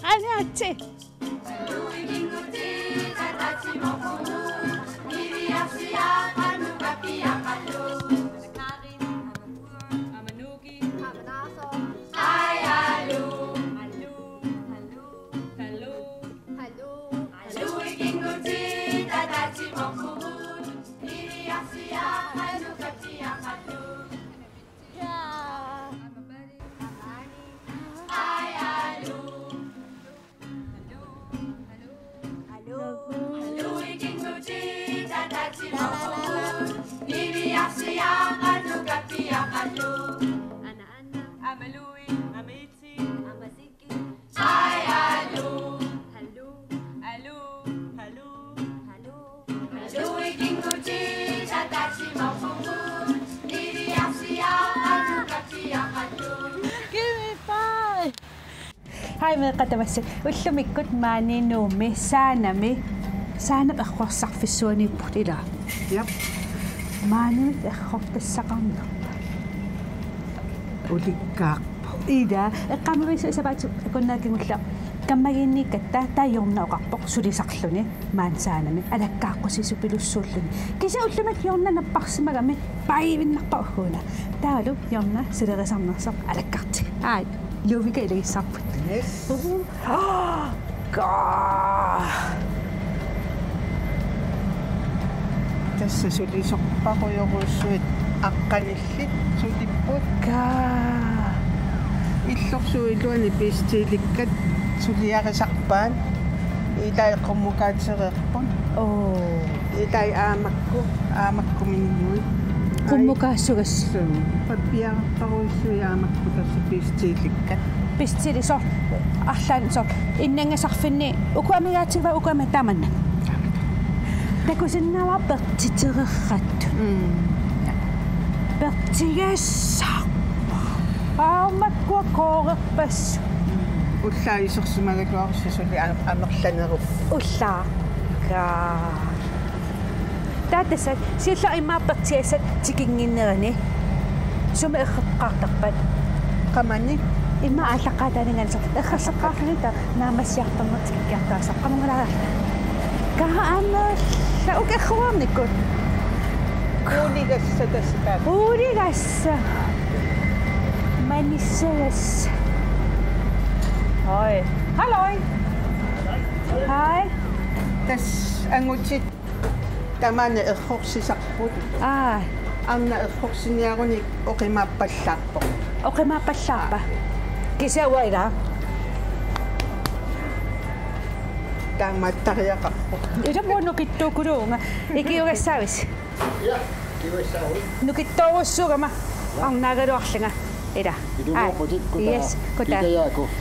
Anatti. Hai Meeqqat ullumikkut maaninuumi saanami Sanap errorsisarfissuani ila. Yep. Maanut errortassaqarnersoq. Ulikkakkallu. Ida eqqamavisa isapaatu kunnaakigulla kammagiinniikkatta taajornaoqarpoq sulisarluni maan saanami alakkaaqqusiisupilussuulluni kisa ullumak yorna napparsimagami paivinnarpa uhuuna taalu yorna silerisarnersoq alakkarti ai Ludvikka iligissarput. Yes. Tassa sulisoqparuyorussuit aqqanillit sulipput. Illorsuiluani pistiilikkat suliarisarpaan ilaiqormukaatereerpun. Ilai aamakkuminnui. Qummukaassugas. Pappiarparuissui aamakku tassi pistiilikkat. Pistili so arlaan so innangasarfinni ukuamigaatiga ukuami tamanna. Takusinnawa pertitererrattu. Pertigassa. Aammakku koorerpassu. Ullaagisorsimagakuarsisuli amerlanerup. Ullaaga. Taatassa silla immaappertiassat tikinginnerani. Suma erreqqaartarpat. Qamani imma aallaqaataaninganso errasseqqaarlunita naamassiartarnertikkiartaassaq qamungalaa kaa'amerla ukerruarnikkut kuuligassa tässä kuuligassa manissagassa hoi halloi hai tässä angutsit tämän errorsisarput anna errorsiniaruni oqimaappallaarpoq oqimaappallaarpa kisauaila taamattariaqarpoq ila muunukittuukuluunga ikiugassaavis ja kiugassaavis nukittoorussuugama arnaagaluarlunga ila yes kota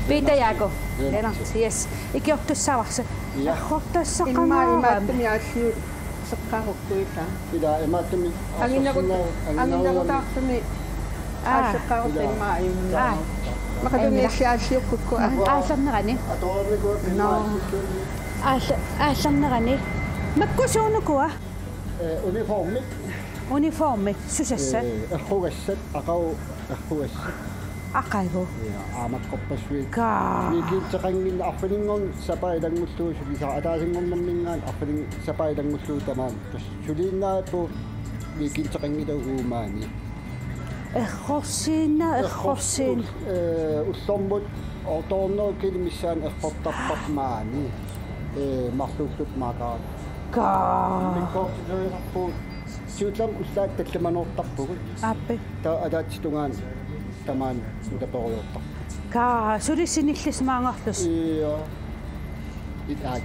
Peter Jakobilu yes ikiortussavarsa errorsisarfiani seqqarukkuita ila emattumi anginnerutaartumi seqqaruttimmaa makaduniassiaassiukkukku aallarnerani aallarnerani makkusuunukua uniformi susassa errugassat errugassat aqaigu aamakkorpassuit kaa miikiitseqanngin arfalingorn sapailangulluusuli ataasingornermingaan arfaling sapailangulluutamaan suliinnaappu miikiitseqangilau uumaani errorsin ullormut ortoornerukili missaan erqortarparmaani marluullut maaqarat immikkoortiterineq suutlam ullaat tallamanortarpugut appi ataatsitungaan tamaan utaperuyortar sulissinillismaangerlus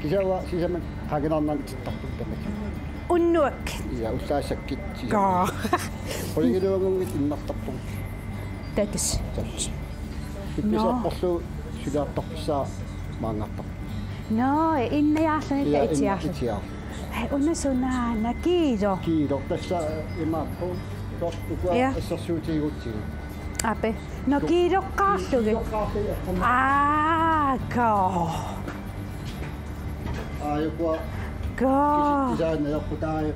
kisawa sisaman haginarnalittarput tamat unnuak ja ullaasakkit qoligiluangungit innartarpun tatas ippisorporlu sulaartarpissaa maangartar no innajaarlunita itiaarlu unasunaana kiilo tässä imaappu ukua essarsuutiigutsigu ape no kiiloqqaarlugi aayukua isaanna yoqutaayu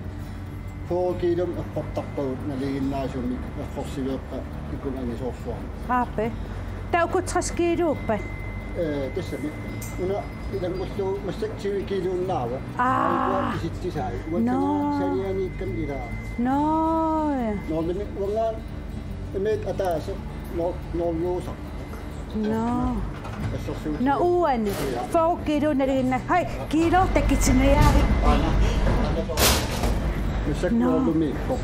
4 kiilom eqqortarpagut naliginnaasumik errorsiviuppa ikun angisoorsuarma ape taukutras kiiluuppat tässä minä ilan mustu masakti kilun naawa. Isitti sai. No. Sariani kan ila. No. No limi wangan met atas no lusa. No. No uan. Fokiro na rin na. Hay, kilo takitsinayari. No ullumikkut.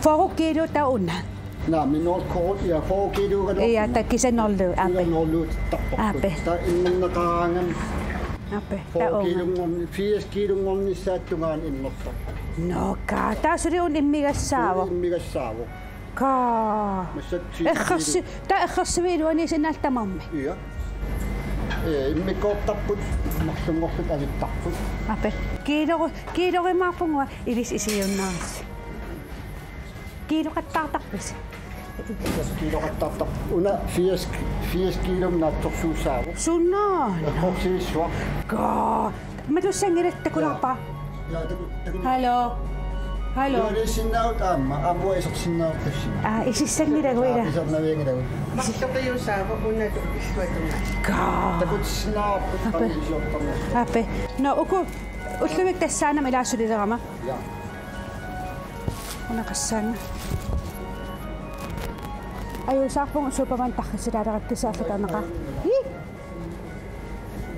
Fokiro tauna. Na minol koot ja fokiro kan. Ja takisenollu ape. Nollu tappakut. Ta innan nakaangan. Ape. Fokiro 4 kilo on ni sattungaan innossa. No ka, tasuri on immigassaavo. Immigassaavo. Ka. Ta ekhasviiluani sinaltamammi. Ja. Immikkoortapput maksumorput alittapput. Ape. Kiidori maapungua ilis isiginnaaris. Kiidoqattaartarpis. Kiidoqattaartar una 4 kilo naattorsuusaavo. Sunnaa. Hoksissuaq. Ka. Matussangilattakulorpa. Hello. Hello. Joo, sinnaut aamma. Aamma ei sinnaut tässä. Isissangilaguila. Isarna viengilagu. Maksoqiyusaava unatu issuatuna. Ka. Takussnaap qamisiortarnersoq. Ape. No ullumik tassaanam ilaasulilerama. Ja. Una qassaanga. Ayu saapung superman takhisilaararattisaallatanaqa.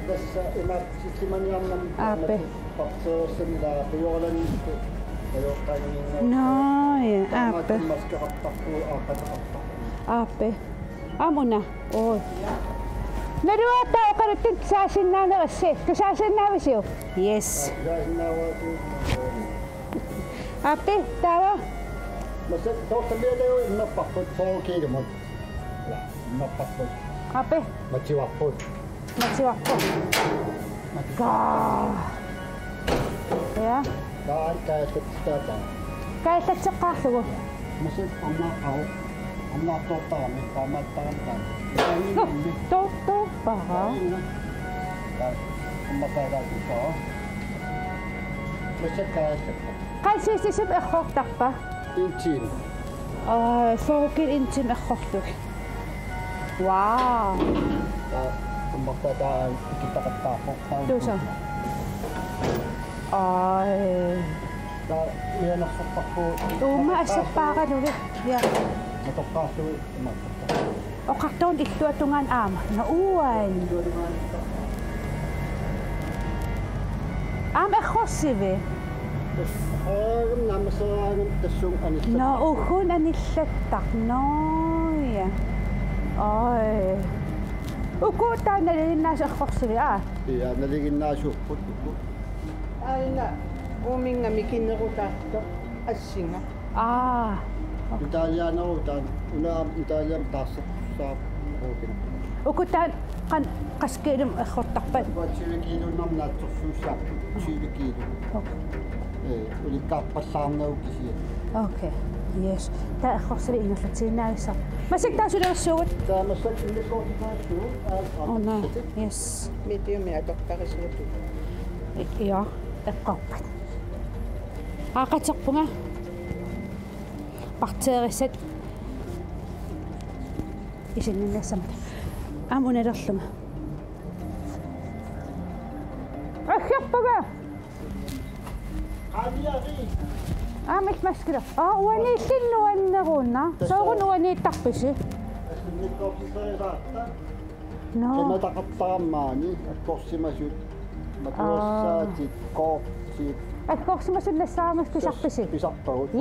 Tässä imatsitsimaniannam. Ape. Patsoosilla piolan. No, ja, ape. Ape. Amuna. Oi. No duota oqaruttit saasinnaanerasse. Tusaasinnaavisiu. Yes. Ape, tava. Mas tuosta mieleen napparsimaviup polkiidumut. Napparsimaviup. Ape. Matsivapput. Kaa. Ja. Käestet tätä. Käestet se kahlu. Mas anna totaami paamattaan. No, totta paha. Amma päivää saa. Mas käestet. Kai siis ehortarpa. Intiin. Fokil intim ehortur. Wow. Amma päivää kitaqattaa. Tuossa. Ai. Iena soppakku. Uma asappaaqalugi. Ja. Matoqqaassu imatta. Oqartoon illuatungaan aamma. No uan. Ehorsivi. Nammasaagan tassum anissa. No uhun anillattaq. No ja. Ai. Ukutaan nalinnaas ehorsivi. Ja naliginnaasupput. Aina uminga mikinnerutaartoq assinga. Italianorutaan Italian tassa saap ruukina. Ukutaan qaskiilum ehortarpat. 20 kilo namnaatsorsuussaap 20 kilo. Ulikkaappassaarunaukisia. Okay. Yes. Ta ehorsivi ingerlatiinnaavissa. Masiktaasulersuugut. Taamassa immikkoortiterineq. Oh no. Yes. Mediumia doktorisnutu. Ja. Eqqorpat. Aaqaterpunga. Parteerissat. Isiginnaarsimagavit. Amunalerluma. Aggerpuga. Aliari. Mit maskila. Uaniillinnuannerunna. Soorun uaniittarpisi. Immikkoortiterineq. No. Kema taqattarammaani akkorsimasuut. Matuassaatit koortit. Akkorsimasunnassaamas pisarpisi. Pisarpagut.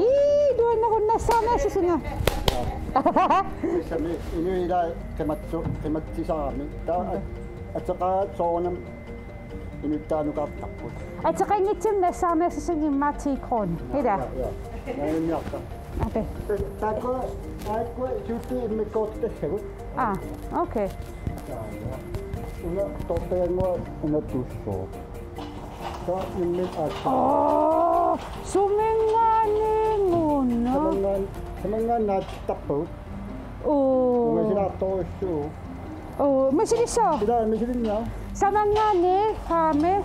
Duannerunnassaameasisinga. Sami inuila kemattisaami. Ta ataqaat soonam inuttaanukaartarput. Ataqangitsimnassaameasisingi maatiikroon. Ida. Ja. Naimiarta. Ape. Takua juutti immikkoortiterineq. Okay. Una topeengua una tussoo. Ta immin atta. Suminganingunno. Samangan naattapput. Umasilaattorussuu. Masilissa. Ida misilinna. Samangani hame.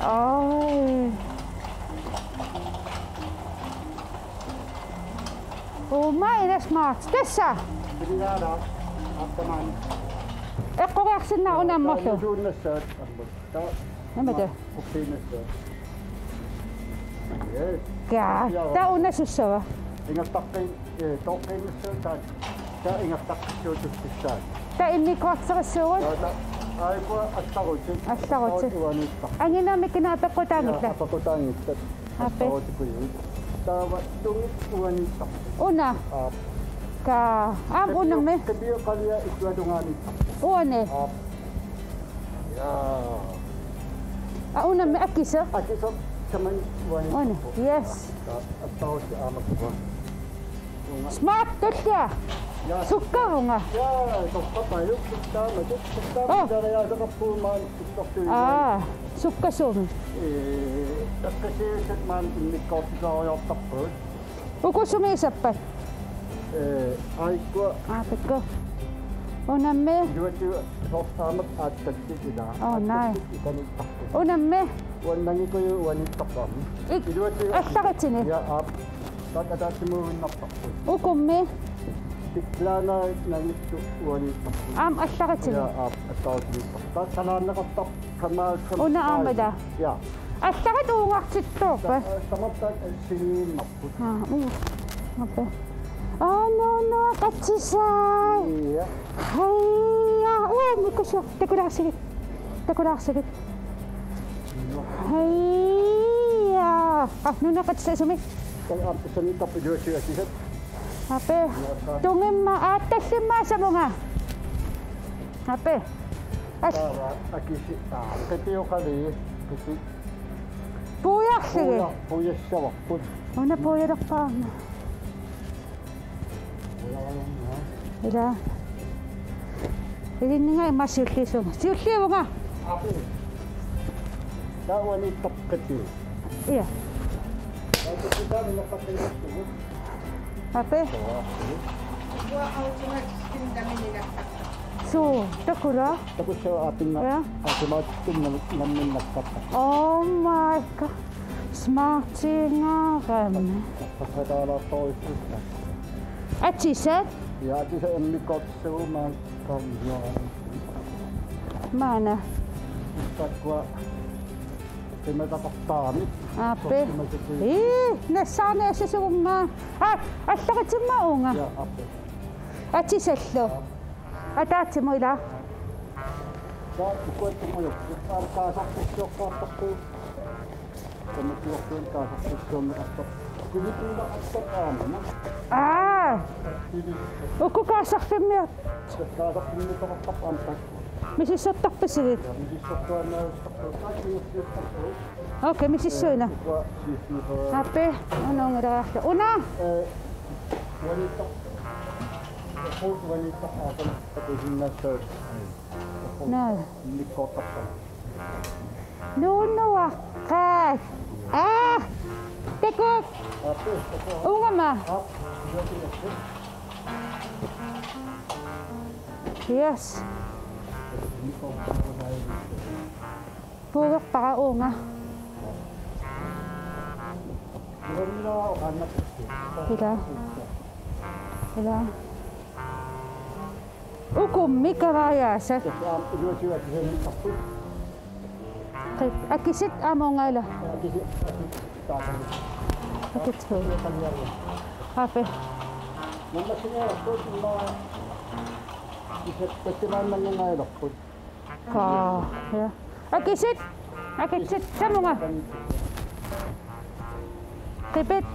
Ai. Mainas smart. Tässä. Silinara. Attaman. Eqqoriarsinnaa unaammarlu. Suunnassaat Namata. Uksinassaat. Kaa, ta unasussava. Ingattaqqin toqqinassaat. Ta ingattaqqisuutussissaat. Ta immikkoortiterineq. Aiku attarutit. Attarutit. Anginami kinaapeqqutaangitla. Apeqqutaangitla. Ape. Tawa tungit uanittaq. Una. Ka unamme. Kadio qalia ituadungaanit. Uane. Yaa. Unamme akisa. Akisa saman uani. Uane. Yes. Attaruit aamma kuva. Smart tullia. Sukkarunga. Yaa, toqqapayuk tuttaamatuk. Tuttaamadarayaasaqqappuumaan ittortuiga. Sukkasuumi. Takkasiiset maan immikkoortiterineq. Ukusumiisappat. Aikua. Pekko. Unamme. Juotu sortaamat aattattik ila. Näin. Unamme. Uannangikoju uanittaqam. Allaqatini. Ja tatataatimuunnartarpu. Ukummi. Tiklaana nangittu uanittaq. Allaqatini. Ja attautittaq. Tassanaanneqartaq kamaa. Una aamada. Ja. Allaqat uungartittuuqa. Samattaat siniinnarput. Oppe. No, katsisai. Iya. Hayya, mikusu. Takulaarsigit. Hayya. Nuna katsisai sumi. Kalau sanitap juotu akisat. Ape. Tungimma atassimma samunga. Ape. Akisi. Ketio kali. Kesi. Puyaksigi. Puyassavaqqut. Una puyarakpaama. Ila. Ini ngai masiullisuma. Siulliunga. Ape. Dawani takkati. Iya. Aku kita menapakaitu. Ape. Wowow sumatiskin daminina. So, takura. Tapos sa ating automatic namin nagkata. Oh my god. Smarty nga kami. Pasakala to ito. At she said, Ya, ito sa Meeqqat so man kamyo. mana? Takwa. Timatakaptamit. Ape. Nasana sa sunga. Allaqat maunga. Ya, ape. At she said, lo. At mo ila. Ya, kwento mo yun. Ang susoqartarnersoq. Kung kasaksisyon Kunitula atok aamma. Ukukasaqfimmi. Kasaksisyon taqqapamtak. Misilippaa. Okay, misilippaa. Ape, ano ngaraaqta? Una. Wanita. Wanita akan takutippaat. Na. Immikkoortiterineq. No, waqqat. Tekuk. Ungama. Yes. Purok para unga. Ila. Ukummi karayasa. Akisit amo ngala. Akit ho. Ape. Ya. Akisit. Sama nga. Tipit.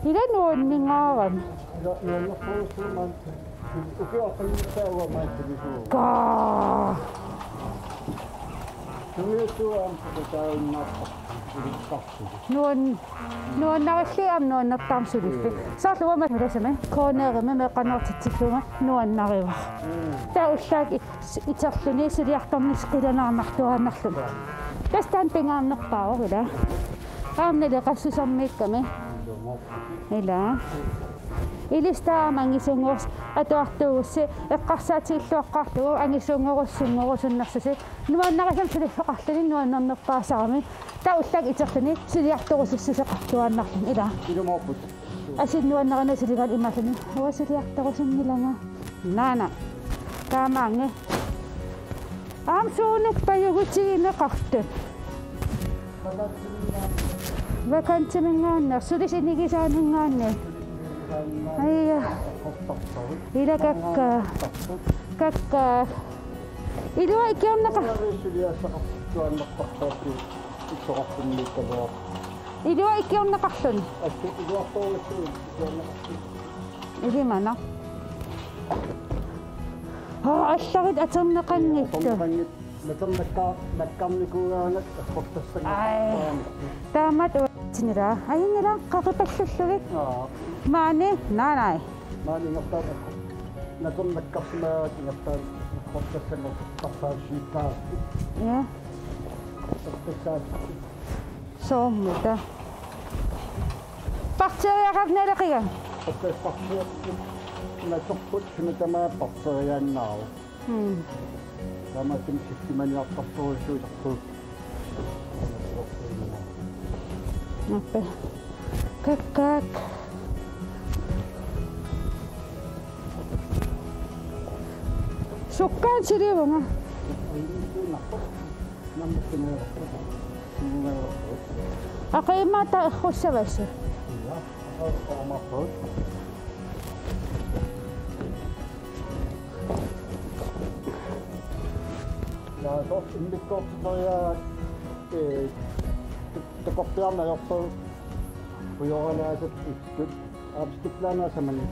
Ilan noon ni ngawan? Ka. Noon nakasiam noon naptamsulisti. Saat luwa matadasame. Konerme Meeqqanut noon nariwa. Tauslag itsarluni siliartarnis Qujanarlu. Tästään pingaannaqpaa ila. Aamnele qassusammiikkami. Ila. Ilista mangisungos atuartuussi eqqarsaatiilluaqqarlugu angisungorussungorusunnarsusi nuannaqasam silifeqarluni nuannarnerpaasarami taullag iterluni siliartorusussuseqartuannarlun ila. Asinnuannarana siligan imasani. Uasiliartarusinnilanga. Nana. Kaamange. Suunuk payugutigineqartut. Vakantimingaanner sulisinigisaanungaanne. Ayya. Ilakakka. Kakka. Ilua ikiornaqa. Ilua ikiornaqarlun. Ilimana. Allarit aterneqannittu. Taamat uatsinira. Ayingira qaqipallullugi. Maani naanai. Maani ngapta. Naterneqqarsimagat ngapta qortassango tappaasiippaa. Ja. Sommuta. Bakteriaqarnalaqiga. Na topput sinatama bakteriaannaaru. Sama simsikimaniartarturissuutartu. Nappe. Kakkak. Sukkaan siliunga. Aqimata ikhussavassu. Ja, dat is immikkoortiterineq takorpiarnayortu Qujanarlu ikkut abstiklaanasamani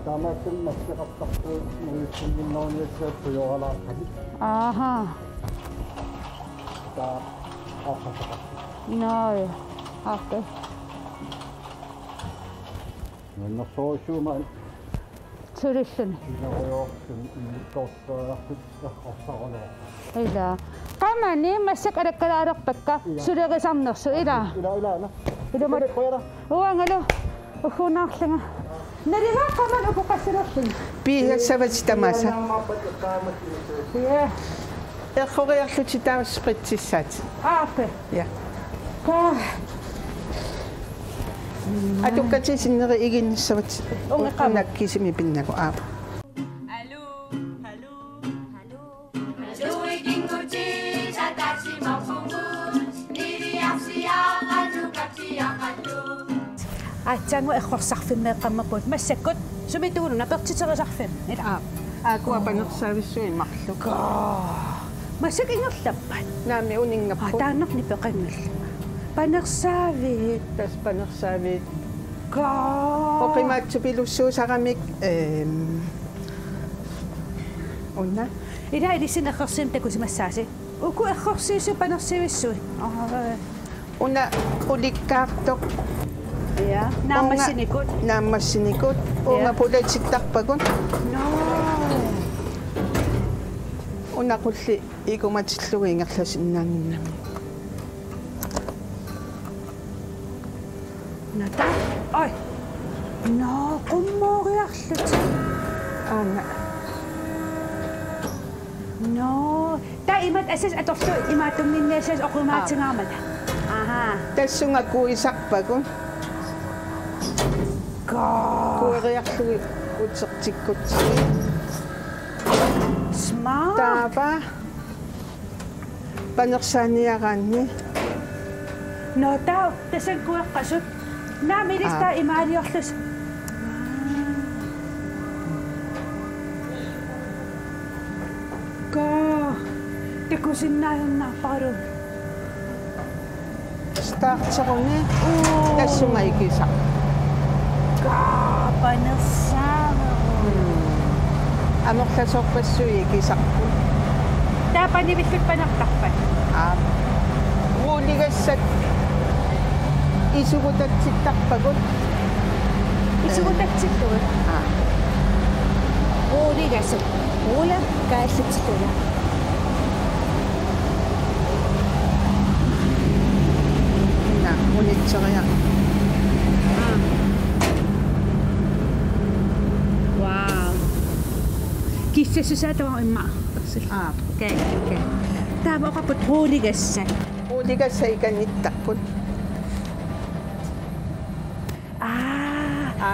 taamaattum massiqartartu nuissinninnauniassat Qujanarlu. Aha. Ta aaqqasaqa. No. Okay. Nersoorsuumaan Sulissun. inaruyorsun immikkoorterineq errorsisarfik. Ila. Qamani massak arakkalaarerpakka suliqisarnersu ila. Ila. Ila Qoyara. uangalo. Uhunaarlanga. Naligaa qaman upuqassilerlun. Piisassavati tamasa. Ja. Erroriarluti taamassqitsissaati. Aape. Ja. Ka. Atukkatisineri iginnissavati. Ungaqqanakkisimi pinnaku aapa. Atsangu errorsisarfim meeqqammapuut massakut sumituunu napertiterisarfim ila. Takuapanersavissuani marluk. Massak ingerlappat. Naami uninngappu. Taannerni peqangulla. Panersaavit. Tas panersaavit. Ka. Oqimaatsupilussuusaramik unna. Ila ilisinnerrersim takusimassaasi. Uku errorsiisu panersivissuut. Una ulikkaartoq. Ja. Naammassinikut. Naammassinikut. Unga pulatsittarpakun. No. Una qulli ikumatillugi ingerlasinnaanginnami. Nutaat. Ai. No, qummooriarlut. Aana. No. Ta imat asas atorlu imatumminniasas oqumaatingaarmata. Aha. Tassunga kuisarpakun. Ka. Kueriarlugi utsertikkutsigi. Smart. Taapa. Panersaaniaraanni. No, ta tasan kueqqasut. Naamilista imaaliorlus. Ka. Takusinnaayunnaarparu. Starteruni. Tassunga ikisa. Ka. Panersaama. Anerlasorpassui ikisarpu. Ta panivillut panertarpat. Uuligassat isugutatsittarpakut. Isugutatsittugut. Uuligasut. Uula kaassitsittuga. Na unitseriya. Wow. Kissassusaatava imma. Okay. Taava oqaput uuligassa. Uuligassa ikannittarput.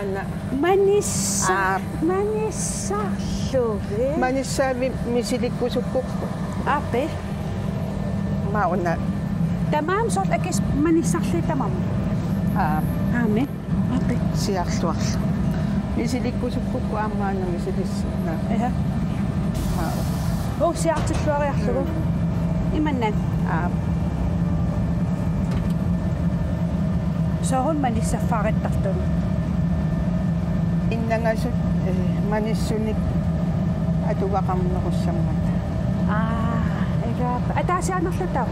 Ana. Manissa. Manissarlu. Manissavi misilikkusukku. Ape. Mauna. Tamam sort akis manissarlu tamam. Ame. Ape. Siarluarlu. Misilikkusukku aammaana misilissina. Oh, siartilluariarlugu. Imannan. Sohon manissaffarittartun. Innangasut manissunik atuvaqarnerussammata. Ega. Ataasianerlutau.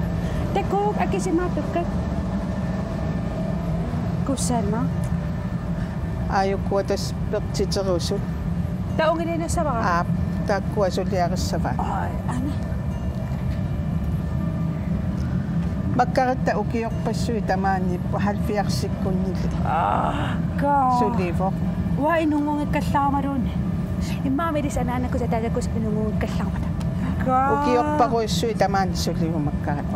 Tekuk akisimaatukkak. Kussana. Ayukkuatas pertiterusut. Taungiliinassavara. Takkuasuliarissava. Ai, ana. Makkaratta ukiorpassuit tamaani halfiarsikkunnili. Ka. Sulivo. Wa inungungikkallaamaruun. Immaamilis anaanakus atalakus inungungikkallaamata. Ukiorparuissuit tamaani sulivo makkarat.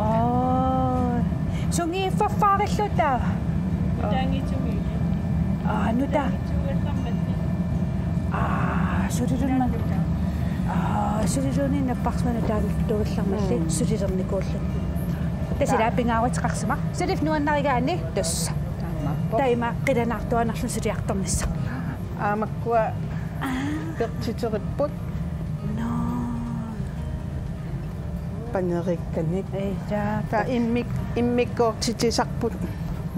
Sungi faffarilluta. Tangitsumi. Nuta. Surirunman. Surirunin napparsmana taanuttuullarmalli surirernikuullu. Tasila pingaawatqarsama. Surif nuannarigaani tussa. Taima qilanartuanarlu suriartornissa. Makkua pertiteriput. No. Panerikkanik. Ja. Ta immikkoortitisarput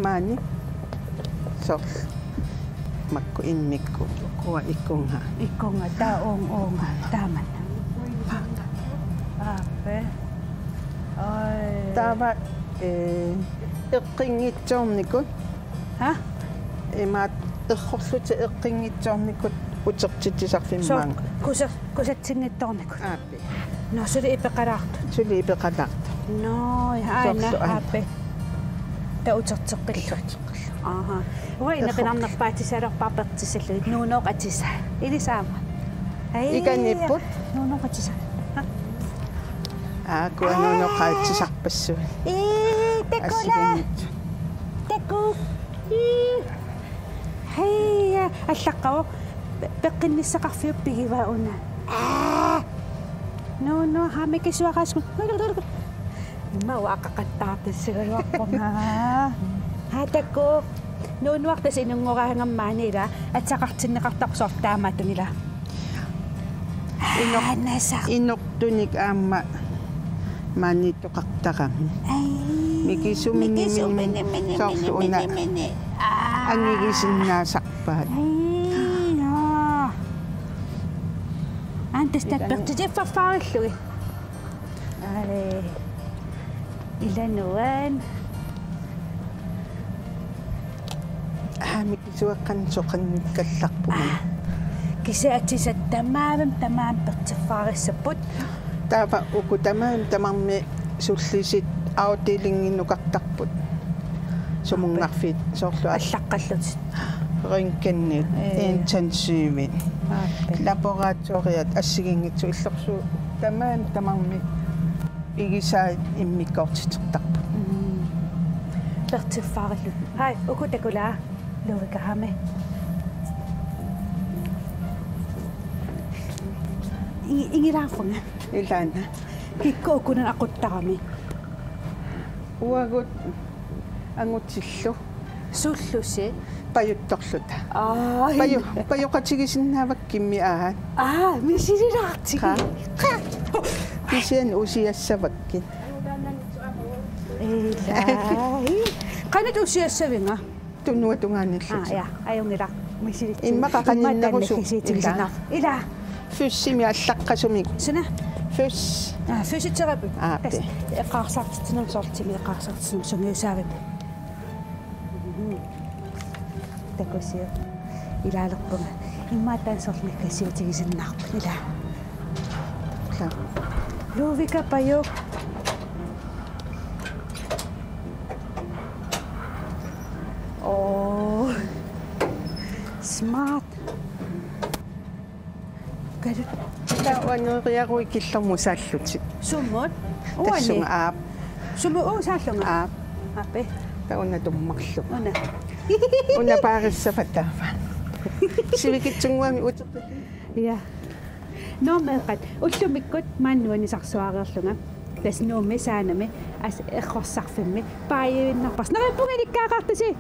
maani. So makku immikku kuwa ikkunga. Ikkunga taonga taman. Ape. Ai. Tava eqqingitsoornikut. Ha? Emaat errorsut eqqingitsoornikut utertitisarfimmaanga. Kusatsinngittornikut. Aapi. No suli ipeqalaartu. Suli ipeqalaartu. No aina ape. Ta uterteqqillu. Aha. Oi naqinarner Paasisassarpassuit nuunoqatissa. Ilisaama. Ai. Ikanipput. Nuunoqatissa. Qujanarlu tekula. Teku. Hei, allaqaw peqqinnissaqarfiup pigivauna. No, hamikisuaqasmu. Ma waaqaqattaartassigaluaqqorna. Teku. Nuunuartas inunngoraahangammaanila atsaqartinneqartarsortaamaatunila. Inortunik aamma maanittoqartaqami. Mikisumini sortuuna angigisinnaasarpaat. Antes tappertitiffarfaarillugi. Ale ilanuan. Mikisuaqqansoqannikkallarpuman. Kisaattisat tamaam pertiffaarissaput. Taapa uku tamarmi sullisit autilinginnukartarput. Sumungarfit sorlu allaqqallut. Röntgennet intensivit. Laboratoriat assigingitsu illorsu tamarmi igisaa immikkoortiterineq. Pertiffaarillut. Hai, uku takula. Ludvikka hame. Ingilaafunga. Ilana. Kikko kunan aquttaqami. Uagut angutsillu. Sullusi. Pajuttorluta. Pajuqatigisinnaavakkimmi ahan. Misililaartigi. Kisian usiassavakkin. Ilahi. Qanat usiassavinga. Tunnuatungaanillut. Ja, ajungila. Misilit. Immaqaqaninnarusu. Ila. Fyssimi allaqqasumik. Suna. Fyss. Fyssiterapi. Aapi. Eqqarsartitsinam sortimi eqqarsartitsinam sungiusaavim. Takussio. Ilaalerpunga. Immaattaan sormikkasiutigisinnaarpu. Ila. Ludvikka Peter. Oh. Smart. Kadut. Tawanuriarui killermusaallutit. Summut. Tassunga aap. Sumu saallunga. Aap. Ape. Tauna tummarlu. Una. Una paarissavattaava. Sivikitsunguami ut. Ja. No Meeqqat. Ullumikkut maannuanisarsuariarlunga. Tas nuumme saanami as errorsisarfimmi paayivinnarpars. Naripunginikkaaqartasi.